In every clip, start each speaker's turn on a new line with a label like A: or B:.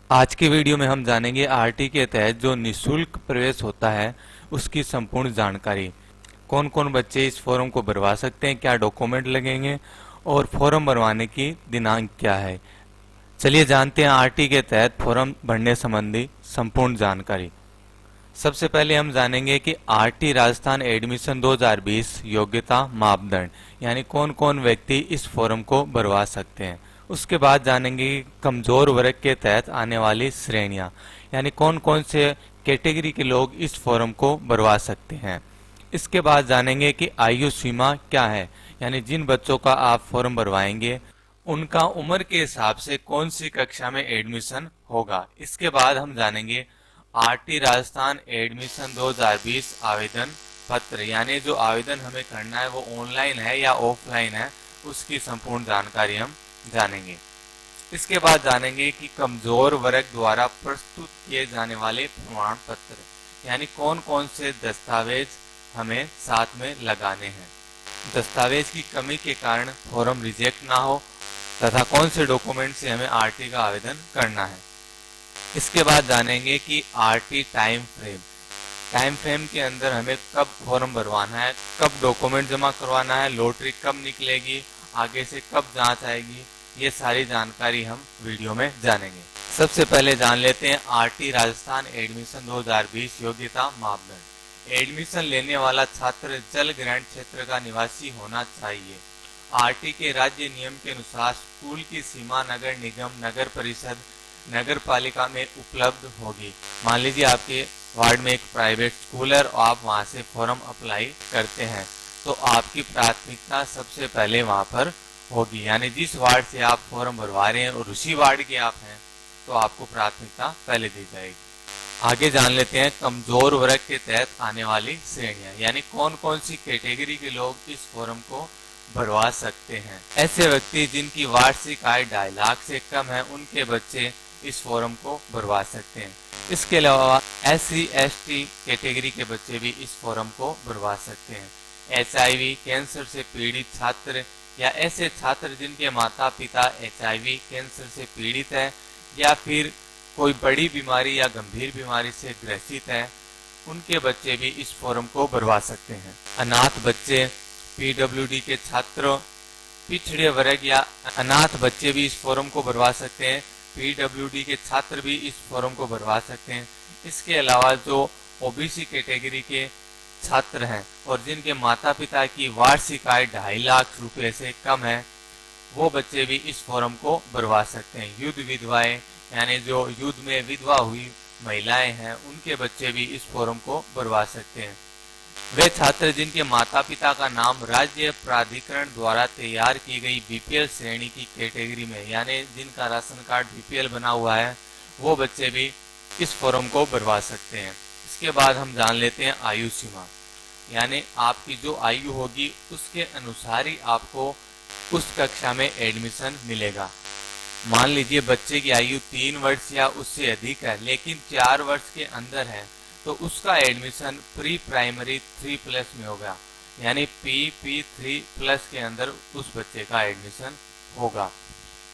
A: आज की वीडियो में हम जानेंगे आरटी के तहत जो निशुल्क प्रवेश होता है उसकी संपूर्ण जानकारी। कौन कौन बच्चे इस फॉर्म को भरवा सकते हैं, क्या डॉक्यूमेंट लगेंगे और फॉर्म भरवाने की दिनांक क्या है। चलिए जानते हैं आरटी के तहत फॉर्म भरने संबंधी संपूर्ण जानकारी। सबसे पहले हम जानेंगे कि आरटी राजस्थान एडमिशन 2020 योग्यता मापदंड यानी कौन कौन व्यक्ति इस फॉर्म को भरवा सकते हैं। उसके बाद जानेंगे कि कमजोर वर्ग के तहत आने वाली श्रेणियां यानी कौन कौन से कैटेगरी के लोग इस फॉर्म को भरवा सकते हैं। इसके बाद जानेंगे कि आयु सीमा क्या है यानी जिन बच्चों का आप फॉर्म भरवाएंगे उनका उम्र के हिसाब से कौन सी कक्षा में एडमिशन होगा। इसके बाद हम जानेंगे आरटी राजस्थान एडमिशन 2020 आवेदन पत्र यानी जो आवेदन हमें करना है वो ऑनलाइन है या ऑफलाइन है, उसकी संपूर्ण जानकारी हम जानेंगे। इसके बाद जानेंगे कि कमजोर वर्ग द्वारा प्रस्तुत किए जाने वाले प्रमाण पत्र यानी कौन कौन से दस्तावेज हमें साथ में लगाने हैं, दस्तावेज की कमी के कारण फॉर्म रिजेक्ट ना हो, तथा कौन से डॉक्यूमेंट से हमें आरटी का आवेदन करना है। इसके बाद जानेंगे कि आरटी टाइम फ्रेम के अंदर हमें कब फॉर्म भरवाना है, कब डॉक्यूमेंट जमा करवाना है, लॉटरी कब निकलेगी, आगे से कब जांच आएगी, ये सारी जानकारी हम वीडियो में जानेंगे। सबसे पहले जान लेते हैं आरटी राजस्थान एडमिशन 2020 योग्यता मापदंड। एडमिशन लेने वाला छात्र जल ग्रहण क्षेत्र का निवासी होना चाहिए। आरटी के राज्य नियम के अनुसार स्कूल की सीमा नगर निगम, नगर परिषद, नगर पालिका में उपलब्ध होगी। मान लीजिए आपके वार्ड में एक प्राइवेट स्कूल है और आप वहां से फॉर्म अप्लाई करते हैं तो आपकी प्राथमिकता सबसे पहले वहां पर होगी, यानी जिस वार्ड से आप फॉर्म भरवा रहे हैं और उसी वार्ड के आप हैं तो आपको प्राथमिकता पहले दी जाएगी। आगे जान लेते हैं कमजोर वर्ग के तहत आने वाली श्रेणियां यानी कौन कौन सी कैटेगरी के लोग इस फॉर्म को भरवा सकते हैं। ऐसे व्यक्ति जिनकी वार्षिक आय 2.5 लाख से कम है उनके बच्चे इस फॉर्म को भरवा सकते हैं। इसके अलावा SC/ST कैटेगरी के बच्चे भी इस फॉर्म को भरवा सकते हैं। HIV कैंसर से पीड़ित छात्र या ऐसे छात्र जिनके माता पिता HIV कैंसर से पीड़ित है या फिर कोई बड़ी बीमारी या गंभीर बीमारी से ग्रसित है, उनके बच्चे भी इस फॉर्म को भरवा सकते हैं। अनाथ बच्चे, PWD के छात्रों, पिछड़े वर्ग या अनाथ बच्चे भी इस फॉर्म को भरवा सकते हैं। PWD के छात्र भी इस फॉर्म को भरवा सकते हैं। इसके अलावा जो OBC कैटेगरी के छात्र हैं और जिनके माता पिता की वार्षिक आय 2.5 लाख रुपए से कम है, वो बच्चे भी इस फॉर्म को भरवा सकते हैं। युद्ध विधवाएं यानी जो युद्ध में विधवा हुई महिलाएं हैं, उनके बच्चे भी इस फॉर्म को भरवा सकते हैं। वे छात्र जिनके माता पिता का नाम राज्य प्राधिकरण द्वारा तैयार की गई BPL श्रेणी की कैटेगरी में यानी जिनका राशन कार्ड BPL बना हुआ है, वो बच्चे भी इस फॉर्म को भरवा सकते हैं। इसके बाद हम जान लेते हैं आयु सीमा यानी आपकी जो आयु होगी उसके अनुसार ही आपको उस कक्षा में एडमिशन मिलेगा। मान लीजिए बच्चे की आयु 3 वर्ष या उससे अधिक है लेकिन 4 वर्ष के अंदर है तो उसका एडमिशन प्री प्राइमरी 3+ में होगा यानी PP3+ के अंदर उस बच्चे का एडमिशन होगा।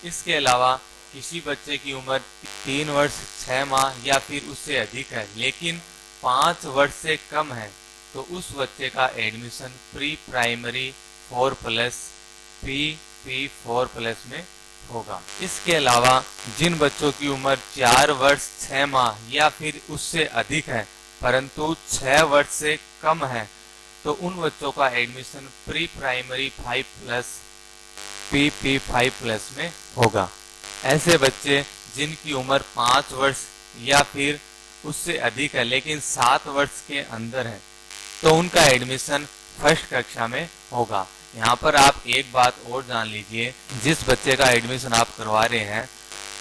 A: इसके अलावा किसी बच्चे की उम्र 3 वर्ष 6 माह या फिर उससे अधिक है लेकिन 5 वर्ष से कम है तो उस बच्चे का एडमिशन प्री प्राइमरी 4+ PP4+ में होगा। इसके अलावा जिन बच्चों की उम्र 4 वर्ष 6 माह या फिर उससे अधिक है परंतु 6 वर्ष से कम है तो उन बच्चों का एडमिशन प्री प्राइमरी 5+ PP5+ में होगा। ऐसे बच्चे जिनकी उम्र 5 वर्ष या फिर उससे अधिक है लेकिन 7 वर्ष के अंदर है तो उनका एडमिशन फर्स्ट कक्षा में होगा। यहाँ पर आप एक बात और जान लीजिए, जिस बच्चे का एडमिशन आप करवा रहे हैं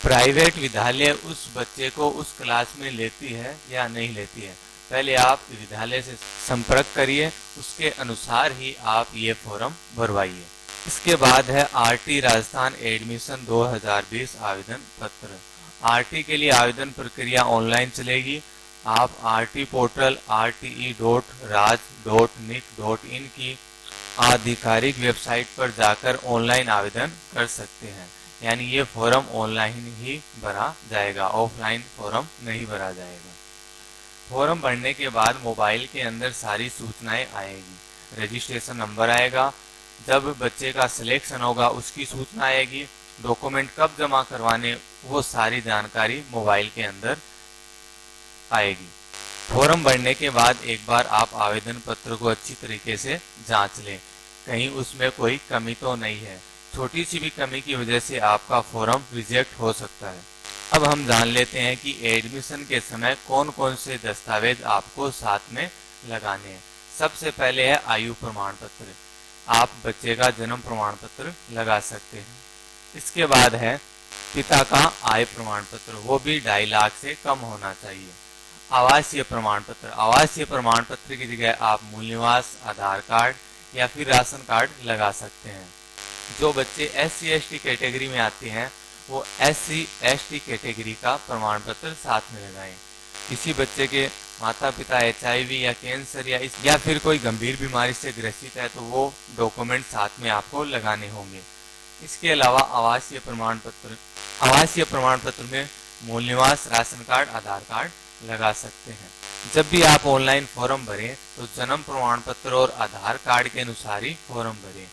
A: प्राइवेट विद्यालय उस बच्चे को उस क्लास में लेती है या नहीं लेती है, पहले आप विद्यालय से संपर्क करिए, उसके अनुसार ही आप ये फॉर्म भरवाइए। इसके बाद है आरटी राजस्थान एडमिशन 2020 आवेदन पत्र। आरटी के लिए आवेदन प्रक्रिया ऑनलाइन चलेगी। आप आरटी पोर्टल rte.raj.nic.in की आधिकारिक वेबसाइट पर जाकर ऑनलाइन आवेदन कर सकते हैं यानी ये फॉर्म ऑनलाइन ही भरा जाएगा, ऑफलाइन फॉर्म नहीं भरा जाएगा। फॉर्म भरने के बाद मोबाइल के अंदर सारी सूचनाएं आएगी। रजिस्ट्रेशन नंबर आएगा, जब बच्चे का सिलेक्शन होगा उसकी सूचना आएगी, डॉक्यूमेंट कब जमा करवाने वो सारी जानकारी मोबाइल के अंदर आएगी। फॉर्म भरने के बाद एक बार आप आवेदन पत्र को अच्छी तरीके से जांच लें, कहीं उसमें कोई कमी तो नहीं है। छोटी सी भी कमी की वजह से आपका फॉर्म रिजेक्ट हो सकता है। अब हम जान लेते हैं कि एडमिशन के समय कौन कौन से दस्तावेज आपको साथ में लगाने हैं। सबसे पहले है आयु प्रमाण पत्र। आप बच्चे का जन्म प्रमाण पत्र लगा सकते हैं। इसके बाद है पिता का आय प्रमाण पत्र, वो भी 2.5 लाख से कम होना चाहिए। आवासीय प्रमाण पत्र, आवासीय प्रमाण पत्र की जगह आप मूल निवास, आधार कार्ड या फिर राशन कार्ड लगा सकते हैं। जो बच्चे SC/ST कैटेगरी में आते हैं वो SC/ST कैटेगरी का प्रमाण पत्र साथ में लगाएं। किसी बच्चे के माता पिता HIV या कैंसर या फिर कोई गंभीर बीमारी से ग्रसित है तो वो डॉक्यूमेंट साथ में आपको लगाने होंगे। इसके अलावा आवासीय प्रमाण पत्र में मूल निवास, राशन कार्ड, आधार कार्ड लगा सकते हैं। जब भी आप ऑनलाइन फॉर्म भरें तो जन्म प्रमाण पत्र और आधार कार्ड के अनुसार ही फॉर्म भरें।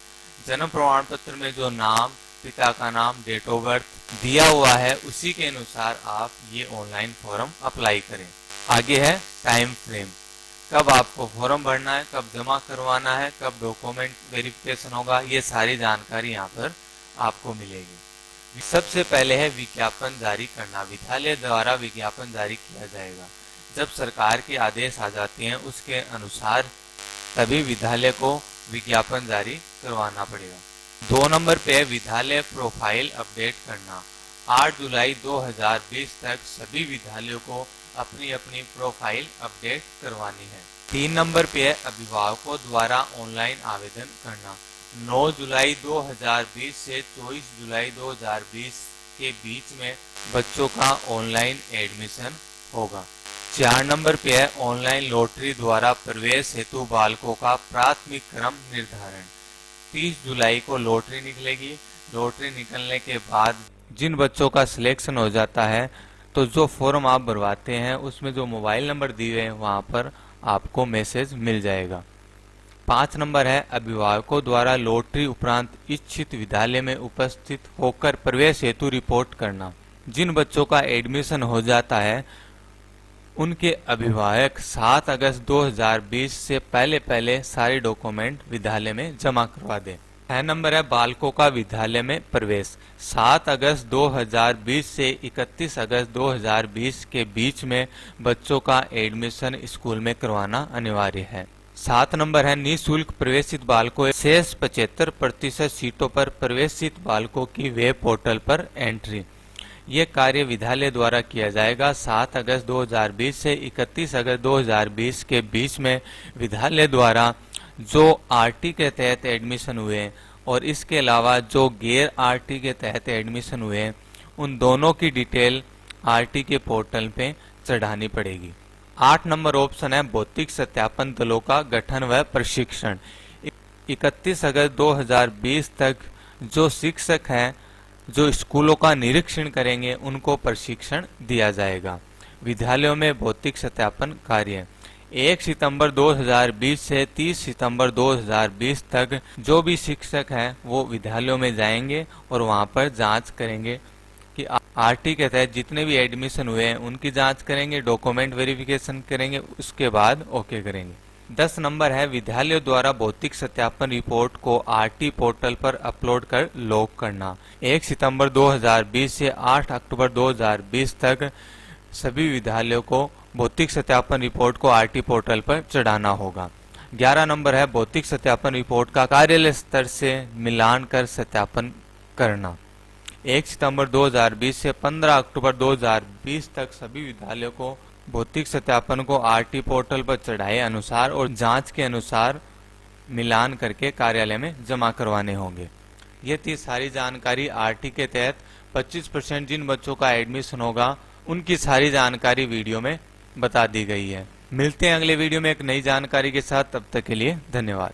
A: जन्म प्रमाण पत्र में जो नाम, पिता का नाम, डेट ऑफ बर्थ दिया हुआ है उसी के अनुसार आप ये ऑनलाइन फॉर्म अप्लाई करें। आगे है टाइम फ्रेम, कब आपको फॉर्म भरना है, कब जमा करवाना है, कब डॉक्यूमेंट वेरिफिकेशन होगा, ये सारी जानकारी यहाँ पर आपको मिलेगी। सबसे पहले है विज्ञापन जारी करना। विद्यालय द्वारा विज्ञापन जारी किया जाएगा। जब सरकार के आदेश आ जाते हैं उसके अनुसार तभी विद्यालय को विज्ञापन जारी करवाना पड़ेगा। 2 नंबर पे विद्यालय प्रोफाइल अपडेट करना। 8 जुलाई 2020 तक सभी विद्यालयों को अपनी अपनी प्रोफाइल अपडेट करवानी है। 3 नंबर पे अभिभावकों द्वारा ऑनलाइन आवेदन करना। 9 जुलाई 2020 से 24 जुलाई 2020 के बीच में बच्चों का ऑनलाइन एडमिशन होगा। 4 नंबर पे है ऑनलाइन लॉटरी द्वारा प्रवेश हेतु बालकों का प्राथमिक क्रम निर्धारण। 30 जुलाई को लॉटरी निकलेगी। लॉटरी निकलने के बाद जिन बच्चों का सिलेक्शन हो जाता है तो जो फॉर्म आप भरवाते हैं उसमें जो मोबाइल नंबर दिए हैं वहां पर आपको मैसेज मिल जाएगा। 5 नंबर है अभिभावकों द्वारा लॉटरी उपरांत इच्छित विद्यालय में उपस्थित होकर प्रवेश हेतु रिपोर्ट करना। जिन बच्चों का एडमिशन हो जाता है उनके अभिभावक 7 अगस्त 2020 से पहले सारे डॉक्यूमेंट विद्यालय में जमा करवा दें। 6 नंबर है बालकों का विद्यालय में प्रवेश। 7 अगस्त 2020 से 31 अगस्त 2020 के बीच में बच्चों का एडमिशन स्कूल में करवाना अनिवार्य है। 7 नंबर है निःशुल्क प्रवेशित बालकों शेष 75% सीटों पर प्रवेशित बालकों की वेब पोर्टल पर एंट्री। ये कार्य विद्यालय द्वारा किया जाएगा। 7 अगस्त 2020 से 31 अगस्त 2020 के बीच में विद्यालय द्वारा जो RT के तहत एडमिशन हुए हैं और इसके अलावा जो गैर RT के तहत एडमिशन हुए हैं उन दोनों की डिटेल RT के पोर्टल पे चढ़ानी पड़ेगी। 8 नंबर ऑप्शन है भौतिक सत्यापन दलों का गठन व प्रशिक्षण। 31 अगस्त 2020 तक जो शिक्षक हैं जो स्कूलों का निरीक्षण करेंगे उनको प्रशिक्षण दिया जाएगा। विद्यालयों में भौतिक सत्यापन कार्य 1 सितंबर 2020 से 30 सितंबर 2020 तक जो भी शिक्षक हैं वो विद्यालयों में जाएंगे और वहां पर जांच करेंगे कि RT के तहत जितने भी एडमिशन हुए हैं उनकी जांच करेंगे, डॉक्यूमेंट वेरिफिकेशन करेंगे, उसके बाद ओके करेंगे। 10 नंबर है विद्यालय द्वारा भौतिक सत्यापन रिपोर्ट को RT पोर्टल पर अपलोड कर लॉग करना। 1 सितंबर 2020 से 8 अक्टूबर 2020 तक सभी विद्यालयों को भौतिक सत्यापन रिपोर्ट को RT पोर्टल पर चढ़ाना होगा। 11 नंबर है भौतिक सत्यापन रिपोर्ट का कार्यालय स्तर से मिलान कर सत्यापन करना। 1 सितंबर 2020 से 15 अक्टूबर 2020 तक सभी विद्यालयों को भौतिक सत्यापन को RT पोर्टल पर चढ़ाए अनुसार और जांच के अनुसार मिलान करके कार्यालय में जमा करवाने होंगे। ये थी सारी जानकारी। RT के तहत 25% जिन बच्चों का एडमिशन होगा उनकी सारी जानकारी वीडियो में बता दी गई है। मिलते हैं अगले वीडियो में एक नई जानकारी के साथ, तब तक के लिए धन्यवाद।